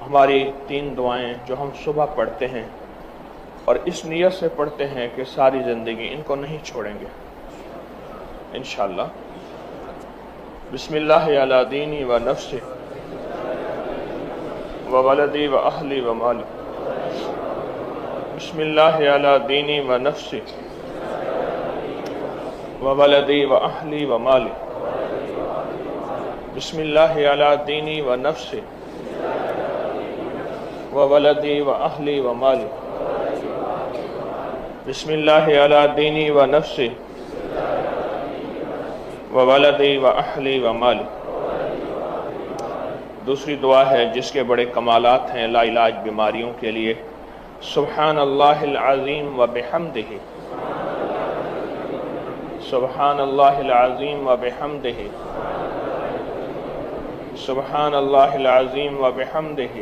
ہماری 3 دعائیں جو ہم صبح پڑھتے ہیں اور اس نیت سے پڑھتے ہیں کہ ساری زندگی ان کو نہیں چھوڑیں گے انشاءاللہ۔ بسم اللہ علی دینی و نفسی و ولدی و اہلی و مالی۔ بسم اللہ علی دینی و نفسی و ولدی و اہلی و مالی۔ بسم اللہ علی دینی و نفسی و ولدی و اہلی و مالی۔ بسم اللہ علی دینی و نفسی و ولدی و اہلی و مالی۔ دوسری دعا ہے جس کے بڑے کمالات ہیں لا علاج بیماریوں کے لیے۔ سبحان اللہ العظیم و بحمدہ، سبحان اللہ العظیم و بحمدہ، سبحان اللہ العظیم و بحمدہ،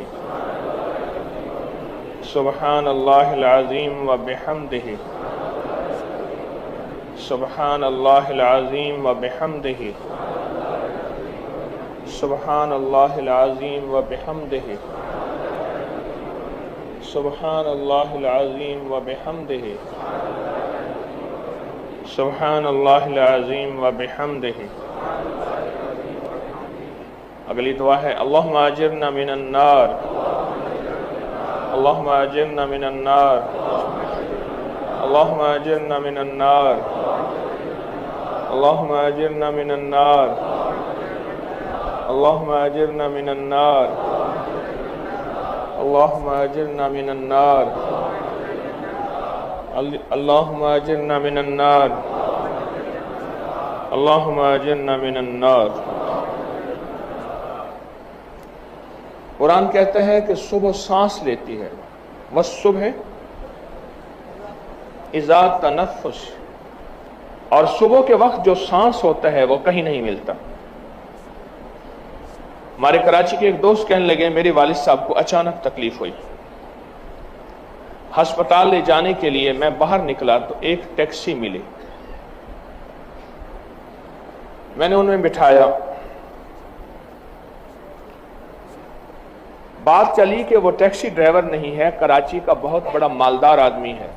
سبحان اللہ العظیم و بحمدہ، سبحان اللہ العظیم و بحمدہ، سبحان اللہ العظیم و بحمدہ، سبحان اللہ العظیم و بحمدہ، سبحان اللہ العظیم و بحمدہ۔ اگلی دعا ہے اللہم اجرنا من النار، اللہم اجرنا من النار، اللہم اجرنا من النار، اللہم اجرنا من النار، اللہم اجرنا من النار، اللہم اجرنا من النار، اللہم اجرنا من النار، اللہم اجرنا من النار۔ قرآن کہتا ہے کہ صبح سانس لیتی ہے، والصبح اذا تنفس، اور صبح کے وقت جو سانس ہوتا ہے وہ کہیں نہیں ملتا۔ ہمارے کراچی کے ایک دوست کہنے لگے میرے والد صاحب کو اچانک تکلیف ہوئی، ہسپتال لے جانے کے لیے میں باہر نکلا تو ایک ٹیکسی ملی، میں نے ان میں بٹھایا، بات چلی کہ وہ ٹیکسی ڈرائیور نہیں ہے، کراچی کا بہت بڑا مالدار آدمی ہے،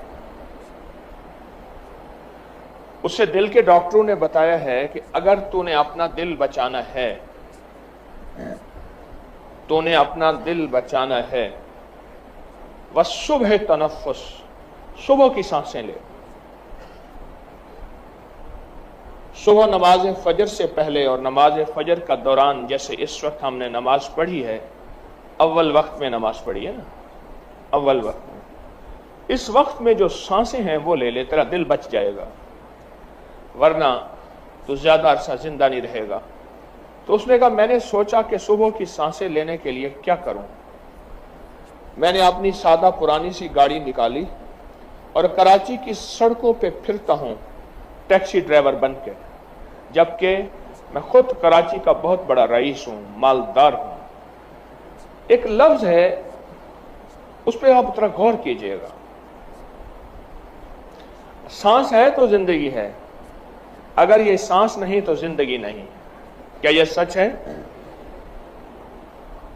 اسے دل کے ڈاکٹروں نے بتایا ہے کہ اگر تو نے اپنا دل بچانا ہے، تو نے اپنا دل بچانا ہے، والصبح تنفس، صبح کی سانسیں لے۔ صبح نماز فجر سے پہلے اور نماز فجر کا دوران، جیسے اس وقت ہم نے نماز پڑھی ہے، اول وقت میں نماز پڑھی ہے نا، اول وقت میں، اس وقت میں جو سانسیں ہیں وہ لے لے، تیرا دل بچ جائے گا، ورنہ تو زیادہ عرصہ زندہ نہیں رہے گا۔ تو اس نے کہا میں نے سوچا کہ صبح کی سانسیں لینے کے لیے کیا کروں، میں نے اپنی سادہ پرانی سی گاڑی نکالی اور کراچی کی سڑکوں پہ پھرتا ہوں ٹیکسی ڈرائیور بن کے، جبکہ میں خود کراچی کا بہت بڑا رئیس ہوں، مالدار ہوں۔ ایک لفظ ہے اس پہ آپ ذرا غور کیجئے گا، سانس ہے تو زندگی ہے، اگر یہ سانس نہیں تو زندگی نہیں۔ کیا یہ سچ ہے؟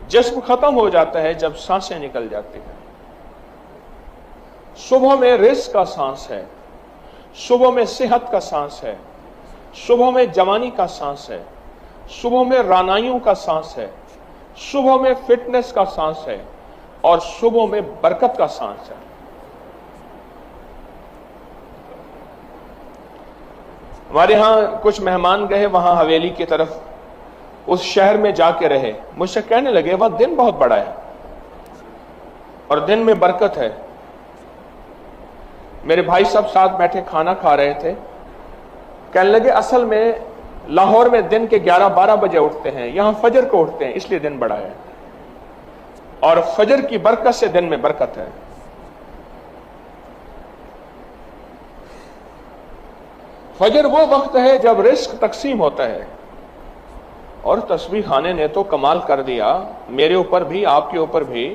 جسم ختم ہو جاتا ہے جب سانسیں نکل جاتی ہیں۔ صبح میں رزق کا سانس ہے، صبح میں صحت کا سانس ہے، صبح میں جوانی کا سانس ہے، صبح میں رانائیوں کا سانس ہے، صبح میں فٹنس کا سانس ہے، اور صبح میں برکت کا سانس ہے۔ ہمارے ہاں کچھ مہمان گئے وہاں حویلی کی طرف، اس شہر میں جا کے رہے، مجھ سے کہنے لگے وہ دن بہت بڑا ہے اور دن میں برکت ہے۔ میرے بھائی سب ساتھ بیٹھے کھانا کھا رہے تھے، کہنے لگے اصل میں لاہور میں دن کے 11-12 بجے اٹھتے ہیں، یہاں فجر کو اٹھتے ہیں، اس لیے دن بڑا ہے، اور فجر کی برکت سے دن میں برکت ہے۔ فجر وہ وقت ہے جب رزق تقسیم ہوتا ہے، اور تسبیح خانے نے تو کمال کر دیا، میرے اوپر بھی آپ کے اوپر بھی،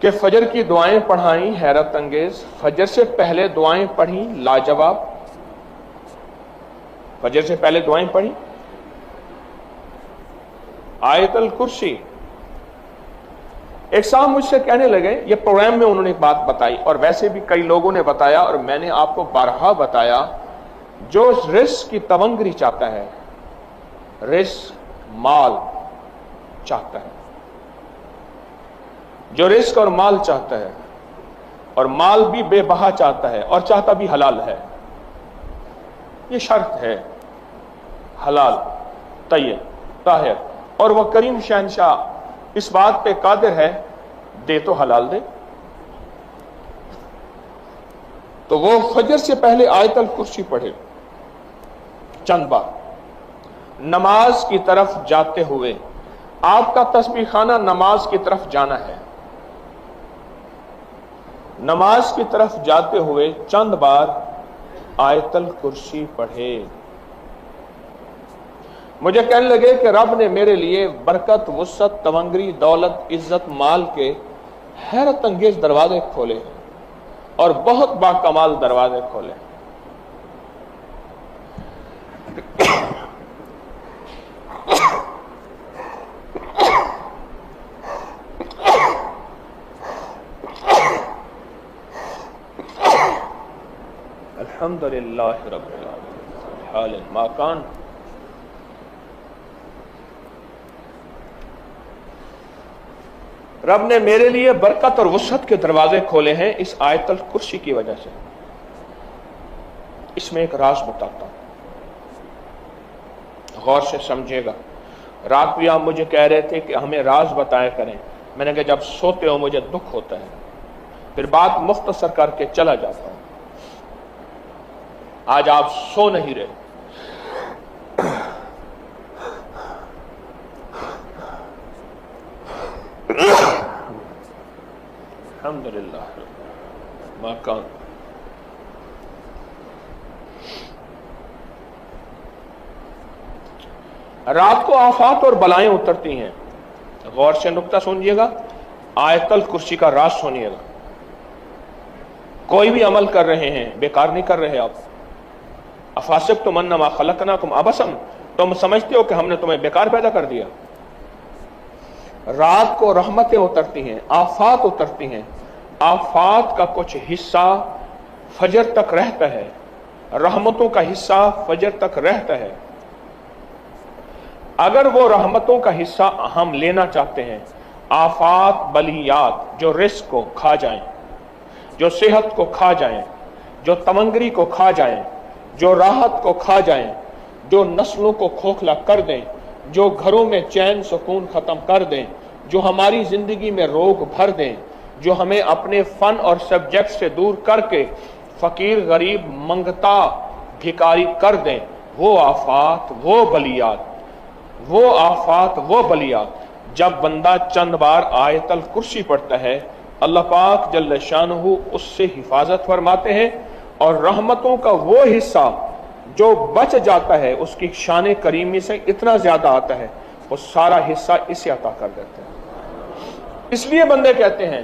کہ فجر کی دعائیں پڑھائیں حیرت انگیز، فجر سے پہلے دعائیں پڑھیں لاجواب، فجر سے پہلے دعائیں پڑھیں، آیت الکرسی ایک صاحب مجھ سے کہنے لگے، یہ پروگرام میں انہوں نے ایک بات بتائی اور ویسے بھی کئی لوگوں نے بتایا اور میں نے آپ کو بارہا بتایا، جو رزق کی تونگری چاہتا ہے، رزق مال چاہتا ہے، جو رزق اور مال چاہتا ہے اور مال بھی بے بہا چاہتا ہے اور چاہتا بھی حلال ہے، یہ شرط ہے، حلال طیب طاہر، اور وہ کریم شہنشاہ اس بات پہ قادر ہے، دے تو حلال دے۔ تو وہ فجر سے پہلے آیت الکرسی پڑھے چند بار، نماز کی طرف جاتے ہوئے، آپ کا تسبیح خانہ نماز کی طرف جانا ہے، نماز کی طرف جاتے ہوئے چند بار آیت الکرسی پڑھے۔ مجھے کہنے لگے کہ رب نے میرے لیے برکت، وسعت، تونگری، دولت، عزت، مال کے حیرت انگیز دروازے کھولے اور بہت باکمال دروازے کھولے۔ الحمدللہ رب العالمین حال ما کان۔ رب نے میرے لیے برکت اور وسعت کے دروازے کھولے ہیں اس آیت الکرسی کی وجہ سے۔ اس میں ایک راز بتاتا ہوں، غور سے سمجھے گا۔ رات بھی آپ مجھے کہہ رہے تھے کہ ہمیں راز بتایا کریں، میں نے کہا جب سوتے ہو مجھے دکھ ہوتا ہے، پھر بات مختصر کر کے چلا جاتا ہوں۔ آج آپ سو نہیں رہے، الحمدللہ ما کان۔ رات کو آفات اور بلائیں اترتی ہیں، غور سے نکتہ سنیے گا، آیت الکرسی کا راز سنیے گا۔ کوئی بھی عمل کر رہے ہیں بیکار نہیں کر رہے آپ۔ افحسبتم انما خلقناکم عبثا، تم سمجھتے ہو کہ ہم نے تمہیں بیکار پیدا کر دیا۔ رات کو رحمتیں اترتی ہیں، آفات اترتی ہیں، آفات کا کچھ حصہ فجر تک رہتا ہے، رحمتوں کا حصہ فجر تک رہتا ہے۔ اگر وہ رحمتوں کا حصہ ہم لینا چاہتے ہیں، آفات بلیات جو رزق کو کھا جائیں، جو صحت کو کھا جائیں، جو تونگری کو کھا جائیں، جو راحت کو کھا جائیں، جو نسلوں کو کھوکھلا کر دیں، جو گھروں میں چین سکون ختم کر دیں، جو ہماری زندگی میں روگ بھر دیں، جو ہمیں اپنے فن اور سبجیکٹ سے دور کر کے فقیر غریب منگتا بھکاری کر دیں، وہ آفات، وہ بلیات، وہ آفات، وہ بلیات، جب بندہ چند بار آیت الکرسی پڑھتا ہے، اللہ پاک جل شانہ اس سے حفاظت فرماتے ہیں، اور رحمتوں کا وہ حصہ جو بچ جاتا ہے اس کی شان کریمی سے اتنا زیادہ آتا ہے، وہ سارا حصہ اسے عطا کر دیتے ہیں۔ اس لیے بندے کہتے ہیں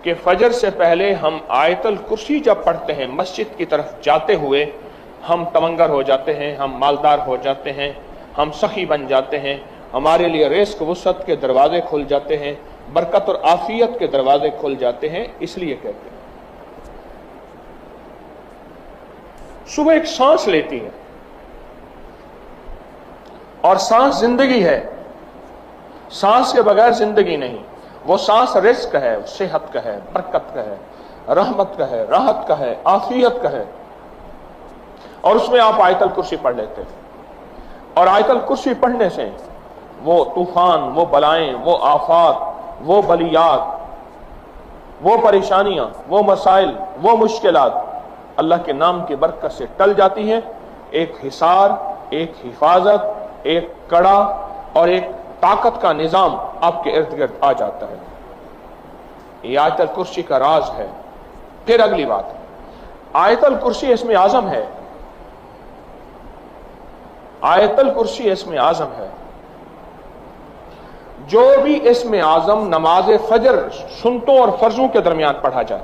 کہ فجر سے پہلے ہم آیت الکرسی جب پڑھتے ہیں مسجد کی طرف جاتے ہوئے، ہم تونگر ہو جاتے ہیں، ہم مالدار ہو جاتے ہیں، ہم سخی بن جاتے ہیں، ہمارے لیے رزق وسعت کے دروازے کھل جاتے ہیں، برکت اور عافیت کے دروازے کھل جاتے ہیں۔ اس لیے کہتے ہیں صبح ایک سانس لیتی ہے، اور سانس زندگی ہے، سانس کے بغیر زندگی نہیں۔ وہ سانس رزق کا ہے، صحت کا ہے، برکت کا ہے، رحمت کا ہے، راحت کا ہے، عافیت کا ہے، اور اس میں آپ آیت الکرسی پڑھ لیتے ہیں۔ اور آیت الکرسی پڑھنے سے وہ طوفان، وہ بلائیں، وہ آفات، وہ بلیات، وہ پریشانیاں، وہ مسائل، وہ مشکلات اللہ کے نام کی برکت سے ٹل جاتی ہیں۔ ایک حصار، ایک حفاظت، ایک کڑا اور ایک طاقت کا نظام آپ کے ارد گرد آ جاتا ہے۔ یہ آیت الکرسی کا راز ہے۔ پھر اگلی بات، آیت الکرسی اسم اعظم ہے، آیت الکرسی اسم اعظم ہے۔ جو بھی اسم اعظم نماز فجر سنتوں اور فرضوں کے درمیان پڑھا جائے،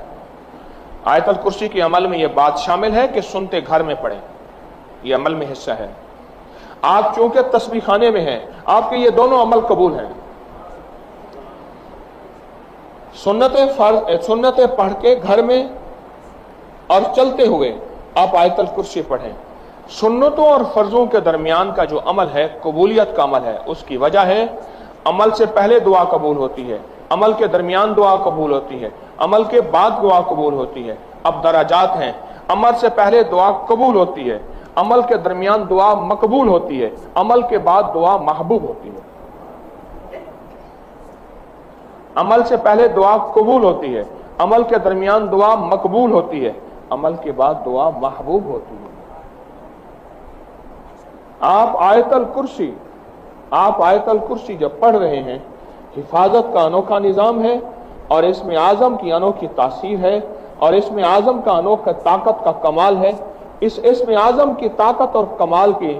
آیت الکرسی کے عمل میں یہ بات شامل ہے کہ سنتے گھر میں پڑھیں، یہ عمل میں حصہ ہے۔ آپ چونکہ تسبیح خانے میں ہیں، آپ کے یہ دونوں عمل قبول ہیں۔ सुन्नतें पढ़ के घर में और चलते हुए आप आयतल कुर्सी पढ़ें। सुन्नतों और फर्जों के दरमियान का जो अमल है कबूलियत का अमल है, उसकी वजह है अमल से पहले दुआ कबूल होती है, अमल के दरमियान दुआ कबूल होती है, अमल के बाद दुआ कबूल होती है। अब दराजात हैं, अमल से पहले दुआ कबूल होती है, अमल के दरमियान दुआ मकबूल होती है, अमल के बाद दुआ महबूब होती है। अमल से पहले दुआ कबूल होती है, अमल के दरमियान दुआ मकबूल होती है, अमल के बाद दुआ महबूब होती है। आप आयतल कुर्सी जब पढ़ रहे हैं, हिफाजत का अनोखा निज़ाम है और इसमें आज़म की अनोखी तासीर है और इसमें आज़म का अनोखा ताकत का कमाल है। इसमें आज़म की ताकत और कमाल की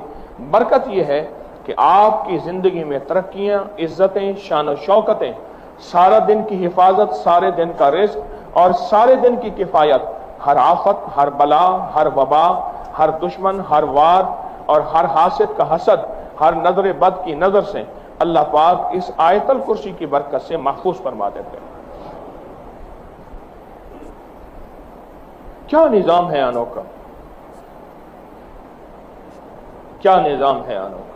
बरकत यह है कि आपकी ज़िंदगी में तरक्कियाँ, इज़्ज़तें, शान और शौकतें, सारा दिन की हिफाजत, सारे दिन का रिज़्क़ और सारे दिन की किफ़ायत, हर आफत, हर बला, हर वबा, हर दुश्मन, हर वार और हर हासिद का हसद, हर नजर बद की नजर से अल्लाह पाक इस आयतल कुर्सी की बरकत से महफूज फरमा देते हैं। क्या निजाम है अनोखा, क्या निजाम है अनोखा।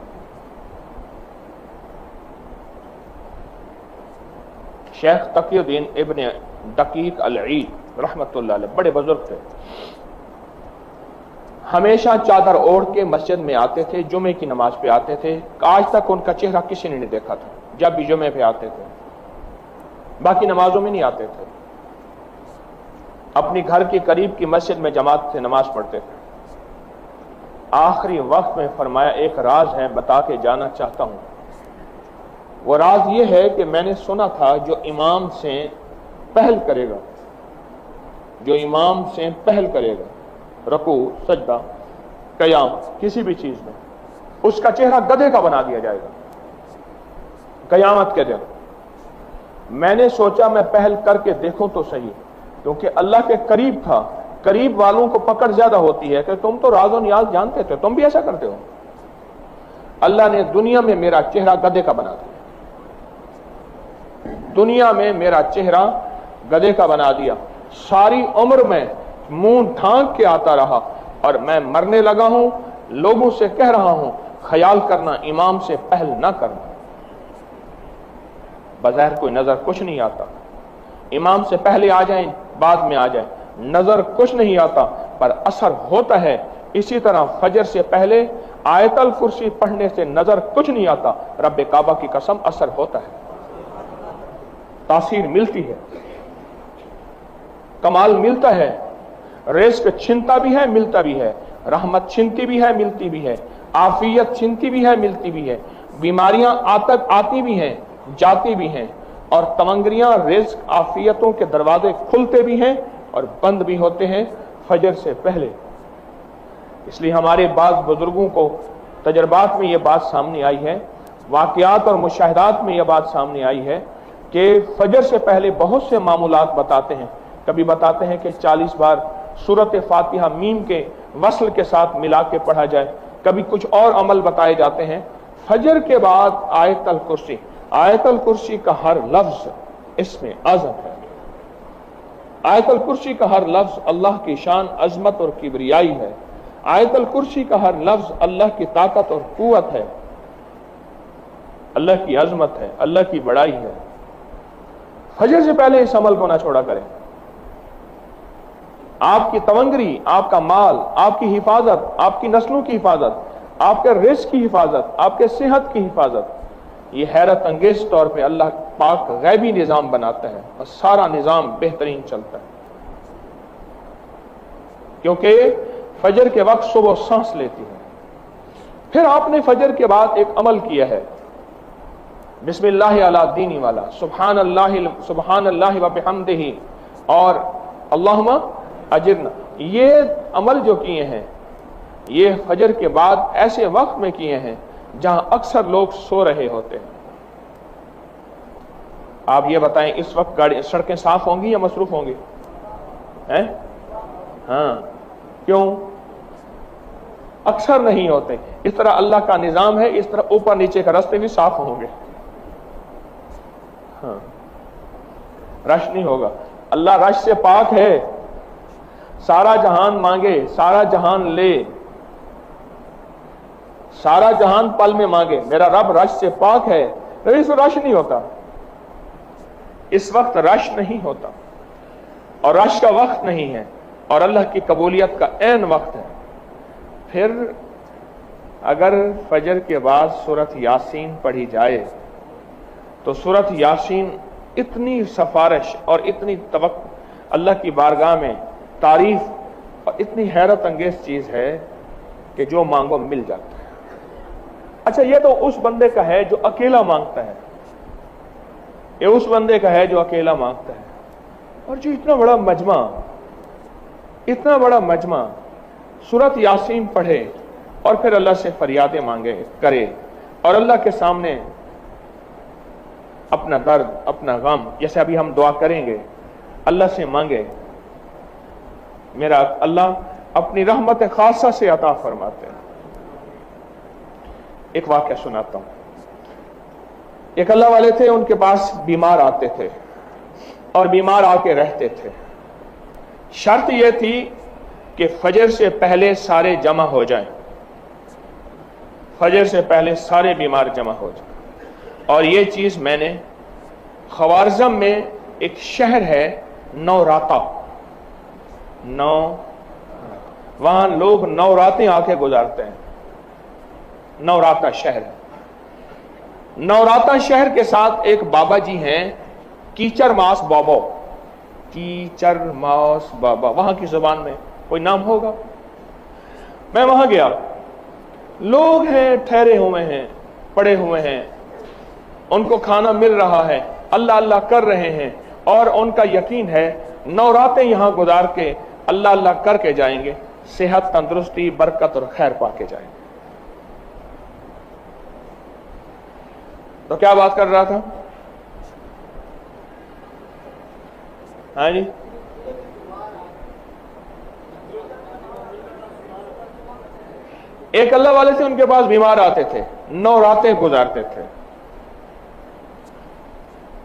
शेख तकीउद्दीन इब्न दकीक अल-ईद रहमतुल्लाह अलैह बड़े बुजुर्ग थे, हमेशा चादर ओढ़ के मस्जिद में आते थे, जुमे की नमाज पे आते थे। आज तक उनका चेहरा किसी ने नहीं देखा था जब भी जुमे पे आते थे, बाकी नमाजों में नहीं आते थे। अपनी घर के करीब की मस्जिद में जमात से नमाज पढ़ते थे। आखिरी वक्त में फरमाया, एक राज है बता के जाना चाहता हूं। वो राज ये है कि मैंने सुना था जो इमाम से पहल करेगा, जो इमाम से पहल करेगा रकू, सजदा, कयाम, किसी भी चीज में, उसका चेहरा गधे का बना दिया जाएगा कयामत के दिन। मैंने सोचा मैं पहल करके देखूं तो सही, क्योंकि अल्लाह के करीब था। करीब वालों को पकड़ ज्यादा होती है कि तुम तो राज और नियाज जानते थे, तुम भी ऐसा करते हो। अल्लाह ने दुनिया में मेरा चेहरा गधे का बना दिया, दुनिया में मेरा चेहरा गधे का बना दिया। सारी उम्र में मुंह ढांक के आता रहा और मैं मरने लगा हूं, लोगों से कह रहा हूं ख्याल करना इमाम से पहल ना करना। बज़ाहिर कोई नजर कुछ नहीं आता, इमाम से पहले आ जाएं बाद में आ जाएं, नजर कुछ नहीं आता पर असर होता है। इसी तरह फजर से पहले आयतल कुर्सी पढ़ने से नजर कुछ नहीं आता, रब्बे काबा की कसम असर होता है, तासीर मिलती है, कमाल मिलता है, रिज़्क़ छिनता भी है मिलता भी है, रहमत छिनती भी है मिलती भी है, आफियत छिनती भी है मिलती भी है, बीमारियां आती भी हैं जाती भी हैं, और तमंगरियां, रिज़्क़, आफियतों के दरवाजे खुलते भी हैं और बंद भी होते हैं फजर से पहले। इसलिए हमारे बाज़ बुजुर्गों को तजर्बात में यह बात सामने आई है, वाक़यात और मुशाहिदात में यह बात सामने आई है कि फजर से पहले बहुत से मामूलात बताते हैं। कभी बताते हैं कि 40 बार सूरत फातिहा मीम के वस्ल के साथ मिला के पढ़ा जाए, कभी कुछ और अमल बताए जाते हैं। फजर के बाद आयतल कुर्सी का हर लफ्ज इसमें आज़म है। आयतल कुर्सी का हर लफ्ज अल्लाह की शान, अजमत और किबरियाई है। आयतल कुर्सी का हर लफ्ज अल्लाह की ताकत और कुव्वत है, अल्लाह की अजमत है, अल्लाह की बड़ाई है। फजर से पहले इस अमल को ना छोड़ा करें। आपकी तवंगरी, आपका माल, आपकी हिफाजत, आपकी नस्लों की हिफाजत, आपके रिज़्क़ की हिफाजत, आपके सेहत की हिफाजत, ये हैरत अंगेज तौर पे अल्लाह पाक गैबी निज़ाम बनाता है और सारा निज़ाम बेहतरीन चलता है। क्योंकि फजर के वक्त सुबह सांस लेती है। फिर आपने फजर के बाद एक अमल किया है, बिस्मिल्लाह अला दीनी वाला, सुभान अल्लाह व बिहम्दिही और अल्लाहुम्मा अजिरना। ये अमल जो किए हैं ये फजर के बाद ऐसे वक्त में किए हैं जहां अक्सर लोग सो रहे होते हैं। आप ये बताएं, इस वक्त गाड़ी सड़कें साफ होंगी या मसरूफ होंगी? हैं? हाँ, क्यों? अक्सर नहीं होते। इस तरह अल्लाह का निजाम है, इस तरह ऊपर नीचे का रास्ते भी साफ होंगे। हाँ, रश नहीं होगा। अल्लाह रश से पाक है, सारा जहान मांगे सारा जहान ले, सारा जहान पल में मांगे, मेरा रब रश से पाक है, लेकिन इसमें रश नहीं होता, इस वक्त रश नहीं होता और रश का वक्त नहीं है और अल्लाह की कबूलियत का ऐन वक्त है। फिर अगर फजर के बाद सूरत यासीन पढ़ी जाए तो सूरत यासीन इतनी सफारिश और इतनी तवक्कुल अल्लाह की बारगाह में तारीफ और इतनी हैरत अंगेज चीज है कि जो मांगो मिल जाता है। अच्छा, ये तो उस बंदे का है जो अकेला मांगता है, ये उस बंदे का है जो अकेला मांगता है। और जो इतना बड़ा मजमा सूरत यासीन पढ़े और फिर अल्लाह से फरियादें मांगे करे और अल्लाह के सामने अपना दर्द अपना गम, जैसे अभी हम दुआ करेंगे, अल्लाह से मांगे, मेरा अल्लाह अपनी रहमत खासा से अता फरमाते हैं। एक वाक़या सुनाता हूं। एक अल्लाह वाले थे, उनके पास बीमार आते थे और बीमार आके रहते थे। शर्त यह थी कि फजर से पहले सारे जमा हो जाएं, फजर से पहले सारे बीमार जमा हो जाएं। और ये चीज मैंने ख्वारिज़म में एक शहर है नौराता, वहां लोग नौरातें आके गुजारते हैं, नौराता शहर है। नौराता शहर के साथ एक बाबा जी हैं, कीचर मास बाबा, कीचर मास बाबा, वहां की जुबान में कोई नाम होगा। मैं वहां गया, लोग हैं, ठहरे हुए हैं, पड़े हुए हैं, उनको खाना मिल रहा है, अल्लाह अल्लाह कर रहे हैं और उनका यकीन है नौरातें यहां गुजार के अल्लाह अल्लाह करके जाएंगे, सेहत तंदुरुस्ती बरकत और खैर पाके जाएंगे। तो क्या बात कर रहा था? हाँ जी, एक अल्लाह वाले थे, उनके पास बीमार आते थे, 9 रातें गुजारते थे।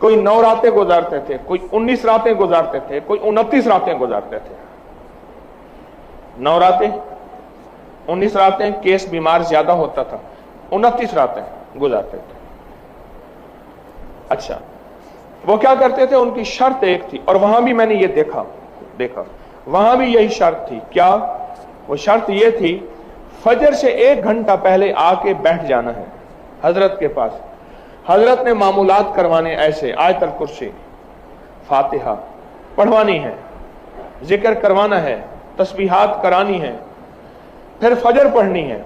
कोई 9 रातें गुजारते थे, कोई 19 रातें गुजारते थे, कोई 29 रातें गुजारते थे। 9 रातें, 19 रातें, केस बीमार ज्यादा होता था, 29 रातें गुजारते थे। अच्छा, वो क्या करते थे? उनकी शर्त एक थी, और वहां भी मैंने ये देखा वहां भी यही शर्त थी। क्या वो शर्त ये थी? फजर से 1 घंटा पहले आके बैठ जाना है हजरत के पास। हजरत ने मामूलात करवाने, ऐसे आयतल कुर्सी, फातिहा पढ़वानी है, जिक्र करवाना है, तस्बीहात करानी है, फिर फजर पढ़नी है,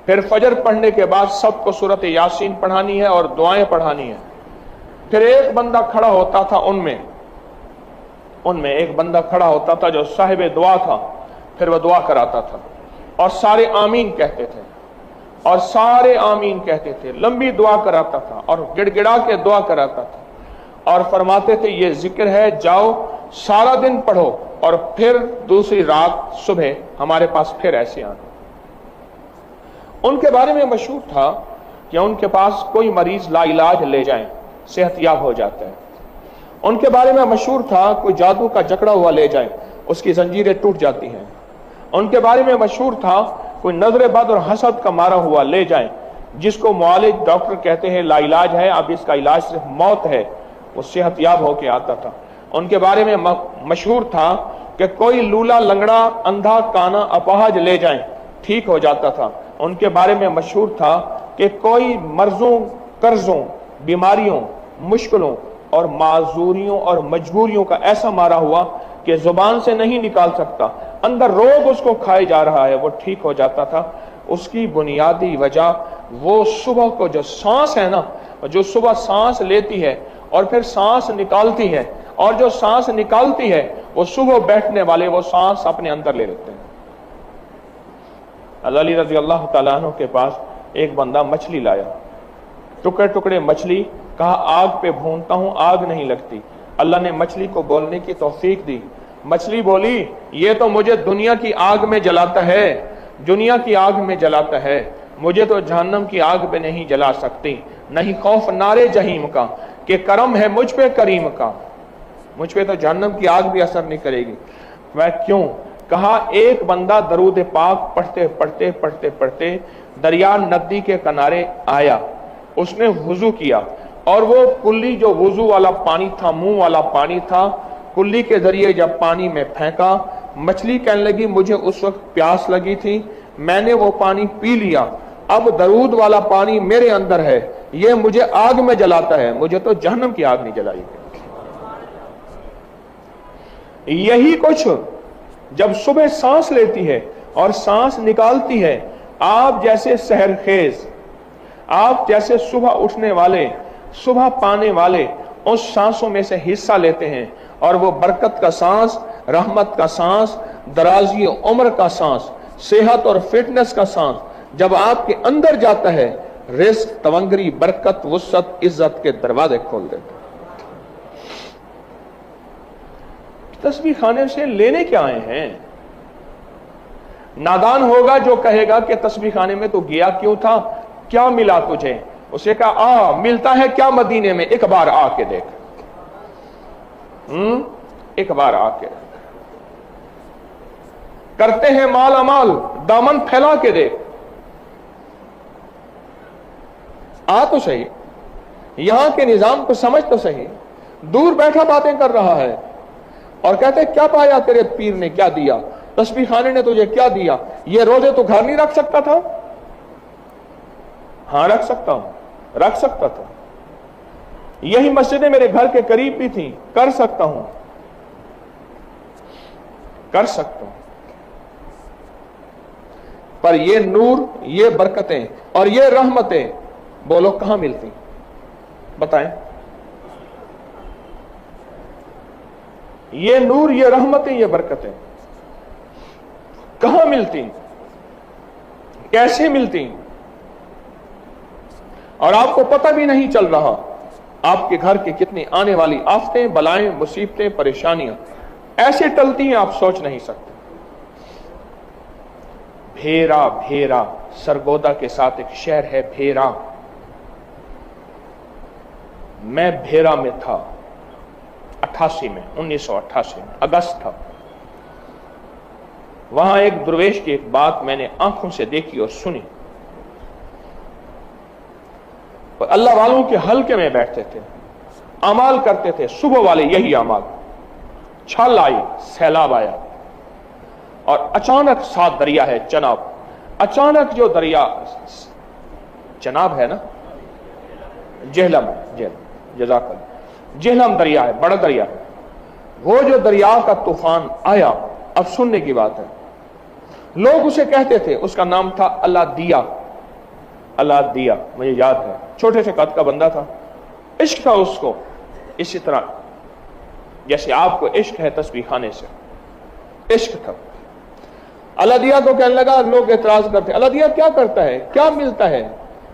फिर फजर पढ़ने के बाद सबको सूरत यासीन पढ़ानी है और दुआएं पढ़ानी है। फिर एक बंदा खड़ा होता था, उनमें एक बंदा खड़ा होता था जो साहिब दुआ था, फिर वह दुआ कराता था और सारे आमीन कहते थे, और सारे आमीन कहते थे, लंबी दुआ कराता था और गिड़गिड़ा के दुआ कराता था और फरमाते थे ये जिक्र है, जाओ सारा दिन पढ़ो और फिर दूसरी रात सुबह हमारे पास फिर ऐसे आना। उनके बारे में मशहूर था कि उनके पास कोई मरीज लाइलाज ले जाए, सेहतयाब हो जाता है। उनके बारे में मशहूर था कोई जादू का जकड़ा हुआ ले जाए, उसकी जंजीरें टूट जाती हैं। उनके बारे में मशहूर था कोई नजर बद और हसद का मारा हुआ ले जाए, जिसको मुआलिज डॉक्टर कहते हैं लाइलाज है, अब इसका इलाज सिर्फ मौत है, वो सेहतयाब होके आता था। उनके बारे में मशहूर था कि कोई लूला लंगड़ा अंधा काना अपाहज ले जाए, ठीक हो जाता था। उनके बारे में मशहूर था कि कोई मर्जों, कर्जों, बीमारियों, मुश्किलों और माजूरियों और मजबूरियों का ऐसा मारा हुआ कि जुबान से नहीं निकाल सकता, अंदर रोग उसको खाए जा रहा है, वो ठीक हो जाता था। उसकी बुनियादी वजह वो सुबह को जो सांस है ना, जो सुबह सांस लेती है और फिर सांस निकालती है, और जो सांस निकालती है वो सुबह बैठने वाले वो सांस अपने अंदर ले लेते हैं। अली रज़ी अल्लाह तआला अन्हु के पास एक बंदा मछली लाया, टुकड़े टुकड़े मछली, कहा आग पे भूनता हूं, आग नहीं लगती। अल्लाह ने मछली को बोलने की तौफीक दी। मछली बोली ये तो मुझे दुनिया की आग में जलाता है, दुनिया की आग में जलाता है, मुझे तो जहन्नम की आग पे नहीं जला सकती। नहीं खौफ नारे जहीम का कि करम है मुझ पे करीम का। मुझ पे तो जहन्नम की आग भी असर नहीं करेगी। मैं क्यों? कहा एक बंदा दरूद पाक पढ़ते पढ़ते पढ़ते पढ़ते दरिया नदी के किनारे आया, उसने वुजू किया और वो कुल्ली जो वुजू वाला पानी था, मुंह वाला पानी था, कुल्ली के जरिए जब पानी में फेंका, मछली कहने लगी मुझे उस वक्त प्यास लगी थी, मैंने वो पानी पी लिया, अब दरूद वाला पानी मेरे अंदर है, ये मुझे आग में जलाता है, मुझे तो जहन्नम की आग नहीं जलाई। यही कुछ जब सुबह सांस लेती है और सांस निकालती है, आप जैसे सहरखेज, आप जैसे सुबह उठने वाले, सुबह पाने वाले उस सांसों में से हिस्सा लेते हैं और वो बरकत का सांस, रहमत का सांस, दराजी उम्र का सांस, सेहत और फिटनेस का सांस जब आपके अंदर जाता है, रिस्क, तवंगरी, बरकत, वुसअत, इज्जत के दरवाजे खोल देता है। तस्बीह खाने से लेने क्या आए हैं? नादान होगा जो कहेगा कि तस्बीह खाने में तो गया क्यों था, क्या मिला तुझे? उसे कहा आ मिलता है क्या मदीने में, एक बार आके देख, एक बार आके देख। करते हैं माल अमाल, दामन फैला के देख, आ तो सही, यहां के निजाम को समझ तो सही। दूर बैठा बातें कर रहा है और कहते क्या पाया तेरे पीर ने, क्या दिया, तस्बीह खाने ने तुझे क्या दिया, ये रोजे तो घर नहीं रख सकता था? हाँ रख सकता हूं, रख सकता था, यही मस्जिदें मेरे घर के करीब भी थी, कर सकता हूं, कर सकता हूं, पर ये नूर, ये बरकतें और ये रहमतें बोलो कहां मिलती? बताएं। ये नूर, ये रहमतें, ये बरकतें कहां मिलती, कैसे मिलती? और आपको पता भी नहीं चल रहा आपके घर की कितनी आने वाली आफतें, बलाएं, मुसीबतें, परेशानियां ऐसे टलती हैं आप सोच नहीं सकते। भेरा, भेरा सरगोदा के साथ एक शहर है भेरा, मैं भेरा में था 88 में, 1988 में अगस्त था। वहां एक दुर्वेश की एक बात मैंने आंखों से देखी और सुनी। अल्लाह वालों के हल्के में बैठते थे, अमाल करते थे, सुबह वाले यही अमाल। छल आई, सैलाब आया और अचानक साथ दरिया है चनाब, अचानक जो दरिया चनाब है ना, जेहलम, जजाकल, जेहलम दरिया है, बड़ा दरिया है, वो जो दरिया का तूफान आया, अब सुनने की बात है, लोग उसे कहते थे, उसका नाम था अल्लाह दिया, अल्लाह दिया, मुझे याद है, छोटे से कद का बंदा था, इश्क था उसको, इसी तरह जैसे आपको इश्क है तस्बीह खाने से, इश्क था। अल्लाह दिया को कहने लगा, लोग एतराज करते, अल्लाह दिया क्या करता है, क्या मिलता है,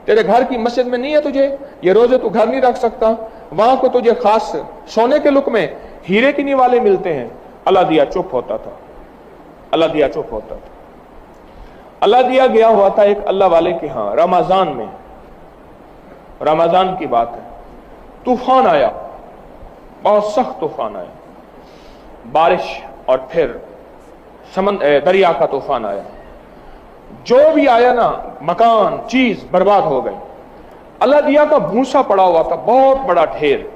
तेरे घर की मस्जिद में नहीं है तुझे, ये रोजे तू घर नहीं रख सकता, वहां को तुझे खास सोने के लुक में हीरे की निवाले मिलते हैं। अल्लाह दिया चुप होता था, अल्लाह दिया चुप होता था। अल्लाह दिया गया हुआ था एक अल्लाह वाले के यहां रमजान में, रमजान की बात है, तूफान आया, बहुत सख्त तूफान आया, बारिश और फिर दरिया का तूफान आया, जो भी आया ना मकान चीज बर्बाद हो गई। अल्लाह दिया का भूसा पड़ा हुआ था, बहुत बड़ा ढेर,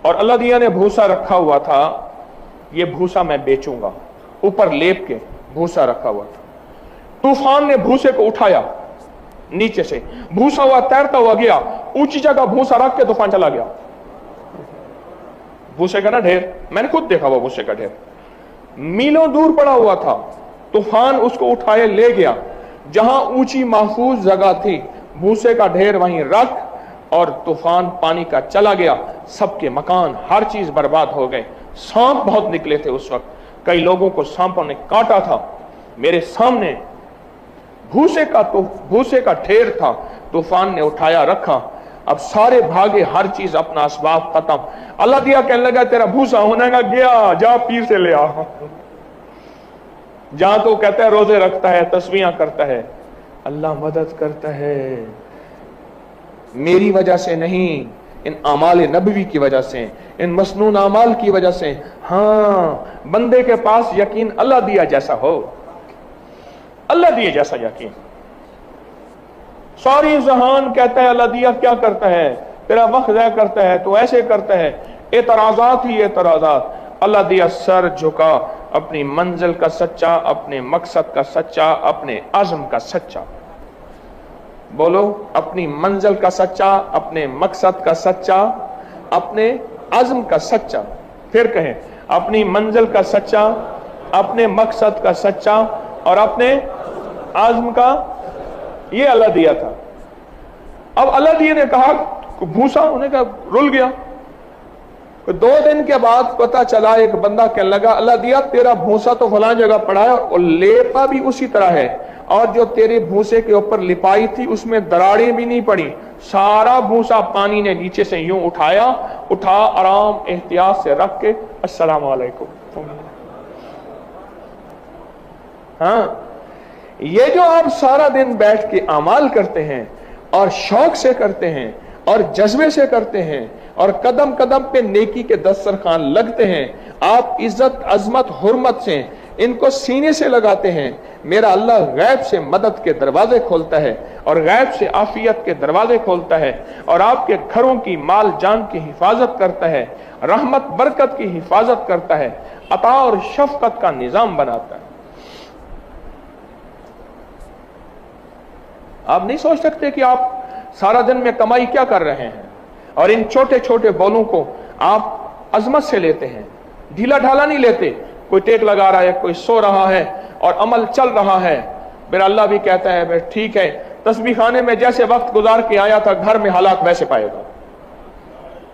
और अल्लाह दिया ने भूसा रखा हुआ था, ये भूसा मैं बेचूंगा, ऊपर लेप के भूसा रखा हुआ था। तूफान ने भूसे को उठाया नीचे से, भूसा हुआ तैरता हुआ गया, ऊंची जगह भूसा रख के तूफान चला गया। भूसे का ना ढेर, मैंने खुद देखा हुआ भूसे का ढेर, मीलों दूर पड़ा हुआ था, तूफान उसको उठाए ले गया, जहां ऊंची महफूज जगह थी, भूसे का ढेर वहीं रख, और तूफान पानी का चला गया, सबके मकान हर चीज बर्बाद हो गए। सांप बहुत निकले थे उस वक्त, कई लोगों को सांपों ने काटा था। मेरे सामने भूसे का ढेर था, तूफान ने उठाया रखा, अब सारे भागे, हर चीज अपना असबाब खत्म। अल्लाह दिया कहने लगा तेरा भूसा होने का गया, जा पीर से ले आ। जहां तो कहता है रोजे रखता है, तस्बीहां करता है, अल्लाह मदद करता है, मेरी वजह से नहीं, इन आमाल नबवी की वजह से, इन मसनून आमाल की वजह से। हाँ, बंदे के पास यकीन अल्लाह दिया जैसा हो, अल्लाह दिए जैसा यकीन। सारी जहान कहता है अल्लाह दिया क्या करता है, तेरा वक्त ज़ाया करता है, तो ऐसे करता है, एतराजात ही एतराजात। अल्लाह दिया सर झुका, अपनी मंजिल का सच्चा, अपने मकसद का सच्चा, अपने आज़म का सच्चा। बोलो, अपनी मंजिल का सच्चा, अपने मकसद का सच्चा, अपने आज़म का सच्चा। फिर कहें, अपनी मंजिल का सच्चा, अपने मकसद का सच्चा और अपने आज़म का। ये अल्लाह दिया था। अब अल्लाह दिया ने कहा भूसा, उन्हें कहा रुल गया। 2 दिन के बाद पता चला, एक बंदा कहने लगा अल्लाह दिया तेरा भूसा तो फलां जगह पड़ा है और लेपा भी उसी तरह है, और जो तेरे भूसे के ऊपर लिपाई थी उसमें दरारें भी नहीं पड़ी। सारा भूसा पानी ने नीचे से यूं उठा आराम एहतियात से रख के अस्सलाम वालेकुम। हाँ, ये जो आप सारा दिन बैठ के अमाल करते हैं और शौक से करते हैं और जज्बे से करते हैं और कदम कदम पे नेकी के दस्तरखान लगते हैं, आप इज्जत अजमत हुर्मत से इनको सीने से लगाते हैं, मेरा अल्लाह गैब से मदद के दरवाजे खोलता है और गैब से आफियत के दरवाजे खोलता है और आपके घरों की माल जान की हिफाजत करता है, रहमत बरकत की हिफाजत करता है, अता और शफकत का निजाम बनाता है। आप नहीं सोच सकते कि आप सारा दिन में कमाई क्या कर रहे हैं, और इन छोटे छोटे बोलों को आप अजमत से लेते हैं, ढीला ढाला नहीं लेते। कोई टेक लगा रहा है, कोई सो रहा है और अमल चल रहा है। मेरा अल्लाह भी कहता है ठीक है, तस्बीह खाने में जैसे वक्त गुजार के आया था घर में हालात वैसे पाएगा।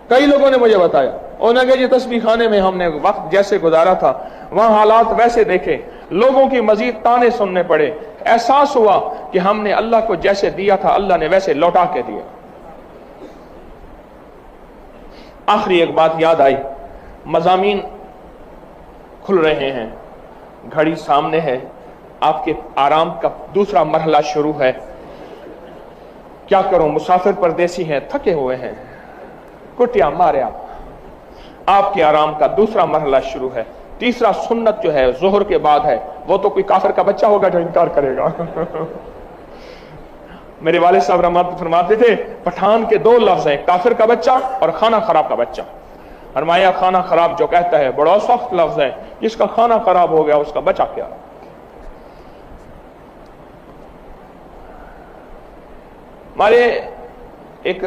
कई लोगों ने मुझे बताया, उन्होंने कहा जी तस्बीह खाने में हमने वक्त जैसे गुजारा था वहां हालात वैसे देखे, लोगों की मजीद ताने सुनने पड़े, एहसास हुआ कि हमने अल्लाह को जैसे दिया था अल्लाह ने वैसे लौटा के दिया। आखिरी एक बात याद आई, मज़ामीन खुल रहे हैं, घड़ी सामने है, आपके आराम का दूसरा मरहला शुरू है। क्या करूं, मुसाफिर परदेसी हैं, थके हुए हैं, कुटिया मारिया, आपके आराम का दूसरा मरहला शुरू है। तीसरा सुन्नत जो है जोहर के बाद है, वो तो कोई काफिर का बच्चा होगा जो इनकार करेगा। मेरे वाले साहब रहमत फरमाते थे, पठान के 2 लफ्ज हैं, काफिर का बच्चा और खाना खराब का बच्चा। फरमाया खाना खराब जो कहता है बड़ा सख्त लफ्ज है, जिसका खाना खराब हो गया उसका बचा क्या। हमारे एक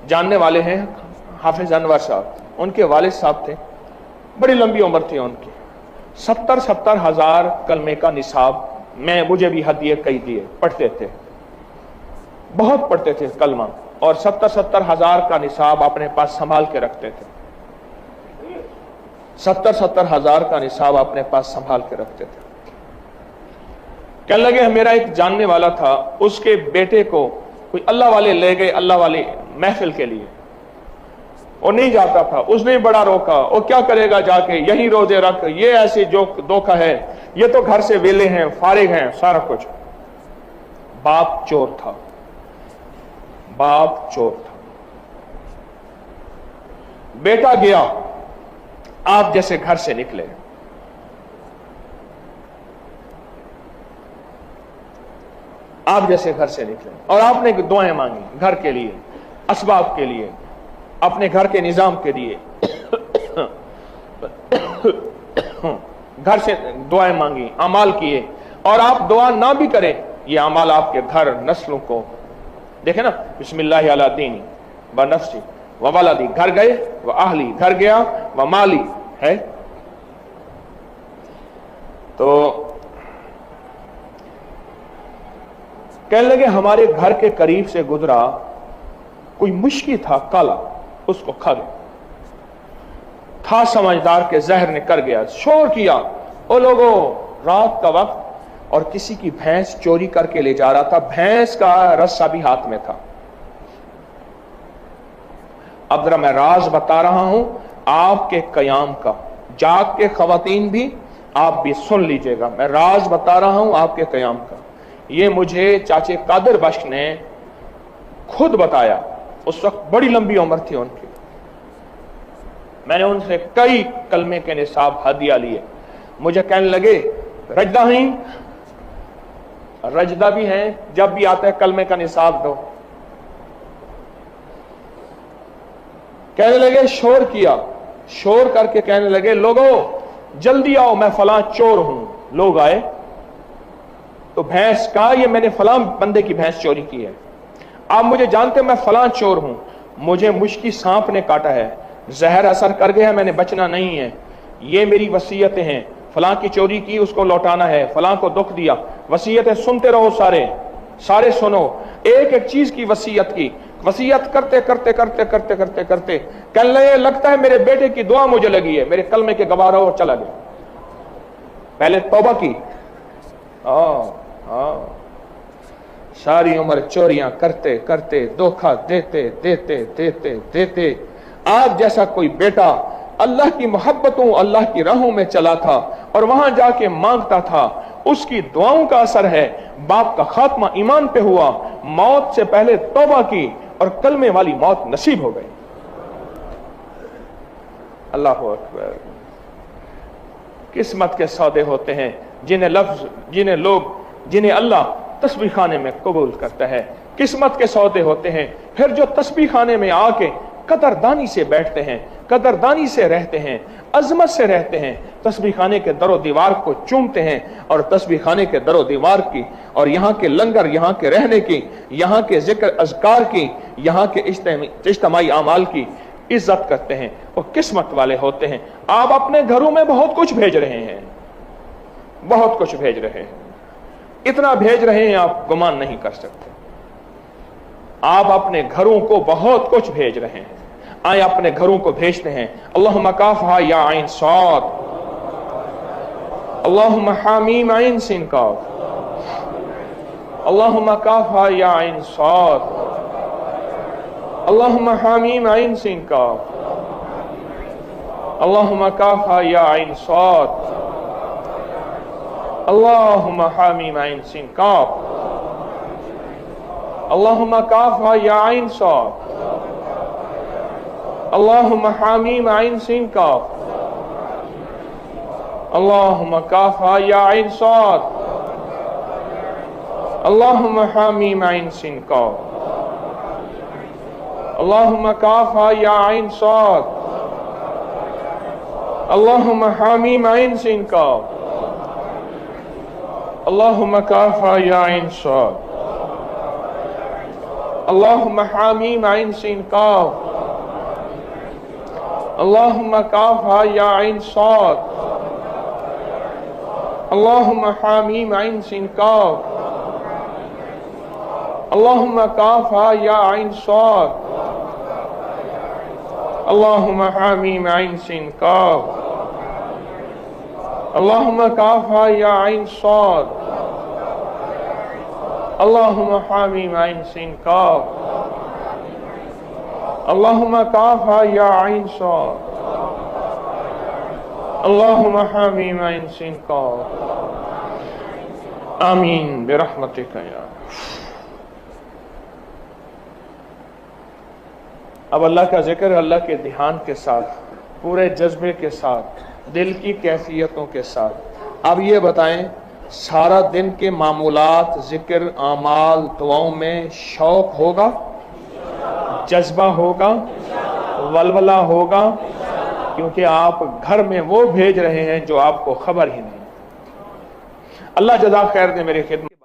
जानने वाले हैं हाफिज अनवर साहब, उनके वालिद साहब थे, बड़ी लंबी उम्र थी उनकी, 70-70 हजार कलमे का निसाब, मुझे भी हदिये कई दिए, पढ़ते थे, बहुत पढ़ते थे कलमा, और 70-70 हजार का निसाब अपने पास संभाल के रखते थे। 70-70 हजार का निसाब अपने पास संभाल के रखते थे। कहने लगे मेरा एक जानने वाला था, उसके बेटे को कोई अल्लाह वाले ले गए, अल्लाह वाले महफिल के लिए, वो नहीं जाता था, उसने बड़ा रोका, वो क्या करेगा जाके, यही रोजे रख, ये ऐसे जो धोखा है, ये तो घर से वेले हैं, फारिग हैं, सारा कुछ। बाप चोर था, बाप चोर था। बेटा गया, आप जैसे घर से निकले, आप जैसे घर से निकले और आपने दुआएं मांगी घर के लिए, असबाब के लिए, अपने घर के निजाम के लिए, घर से दुआएं मांगी, अमाल किए, और आप दुआ ना भी करें, ये अमाल आपके घर नस्लों को देखे ना, बिस्मिल्लाह अला दीनी व नफ्सी व वलदी, घर गए व आहली, घर गया व माली है। तो कहने लगे हमारे घर के करीब से गुजरा कोई मुश्किल था, काला, उसको खा गया, था समझदार के जहर ने कर गया, शोर किया, ओ लोगों, रात का वक्त और किसी की भैंस चोरी करके ले जा रहा था, भैंस का रस्सा भी हाथ में था। अब जरा मैं राज बता रहा हूं आपके कयाम का, जाग के खवातीन भी आप भी सुन लीजिएगा, मैं राज बता रहा हूं आपके कयाम का। ये मुझे चाचे कादर बख्श ने खुद बताया, उस वक्त बड़ी लंबी उम्र थी उनकी। मैंने उनसे कई कलमे के निसाब हदिया लिए। मुझे कहने लगे रजदा ही, रजदा भी हैं, जब भी आता है कलमे का निसाब दो। कहने लगे, शोर किया, शोर करके कहने लगे लोगों जल्दी आओ, मैं फलां चोर हूं। लोग आए तो भैंस कहा, ये मैंने फलां बंदे की भैंस चोरी की है, आप मुझे जानते मैं फलां चोर हूं, मुझे मुश्की सांप ने काटा है, जहर असर कर गया, मैंने बचना नहीं है, ये मेरी वसीयतें हैं, फलां की चोरी की उसको लौटाना है, फलां को दुख दिया। वसीयतें सुनते रहो, सारे सुनो, एक एक चीज की वसीयत की। वसीयत करते करते करते करते करते करते कहने लगता है मेरे बेटे की दुआ मुझे लगी है, मेरे कलमे के गवारा और चला गया। पहले तौबा की, सारी उम्र चोरियां करते करते, धोखा देते देते देते देते, आज जैसा कोई बेटा अल्लाह की मोहब्बतों अल्लाह की राहों में चला था और वहां जाके मांगता था, उसकी दुआओं का असर है। बाप का खात्मा ईमान पे हुआ, मौत से पहले तौबा की और कलमे वाली मौत नसीब हो गई। अल्लाह अकबर। किस्मत के सौदे होते हैं जिन्हें अल्लाह तस्बीह खाने में कबूल करता है। किस्मत के सौदे होते हैं फिर जो तस्बीह खाने में आके कदरदानी से बैठते हैं, कदरदानी से रहते हैं, अजमत से रहते हैं, तस्बीह खाने के दरो दीवार को चूमते हैं और तस्बीह खाने के दरो दीवार की और यहाँ के लंगर, यहाँ के रहने की, यहाँ के जिक्र अज़कार की, यहाँ के इज्तिमाई आमाल की इज्जत करते हैं, वो किस्मत वाले होते हैं। आप अपने घरों में बहुत कुछ भेज रहे हैं, बहुत कुछ भेज रहे हैं, इतना भेज रहे हैं आप गुमान नहीं कर सकते। आप अपने घरों को बहुत कुछ भेज रहे हैं, आए अपने घरों को भेजते हैं। अल्लाहुम्मा काफ़हा या आइन साद, अल्लाहुम्मा हामीम आइन सिन काफ, अल्लाहुम्मा काफ़हा या आइन साद, अल्लाहुम्मा हामीम आइन सिन काफ, अल्लाहुम्मा काफ़हा या आइन साद, अल्लाहुम्मा हामीम आइन सिन काफ, अल्लाहुम्मा काफ़हा या आइन साद, अल्लाहुम्मा हामीम आइन सिन काफ, अल्लाहुम्मा काफ़हा या आइन साद, अल्लाहुम्मा हामीम आइन सिन काफ, अल्लाहुम्मा काफ़हा या आइन साद, अल्लाहुम्मा हामीम आइन सिन काफ, अल्लाहुम्मा काफ़हा या आइन साद, अल्लाहुम्मा हामीम आइन सिन काफ, अल्लाहुम्मा काफ़हा या आइन साद, अल्लाहुम्मा हामीम आइन सिन काफ, अल्लाहुम्मा काफ़हा या आइन साद, अल्लाहुम्मा हामीम आइन सिन काफ, अल्लाहुम्मा काफ़हा या आइन साद, अल्लाहुम्मा हामीम आइन सिन काफ, अल्लाहुम्मा काफ़हा या आइन साद, अल्लाहुम्मा हामीम आइन सिन काफ। आमीन बिरहमतिका या। अब अल्लाह का जिक्र अल्लाह के ध्यान के साथ, पूरे जज्बे के साथ, दिल की कैफियतों के साथ। अब ये बताएं, सारा दिन के मामूलात, जिक्र, आमाल, दुआओं में शौक होगा, जज्बा होगा, वलवला होगा, क्योंकि आप घर में वो भेज रहे हैं जो आपको खबर ही नहीं। अल्लाह जज़ा खैर दे मेरी खिदमत।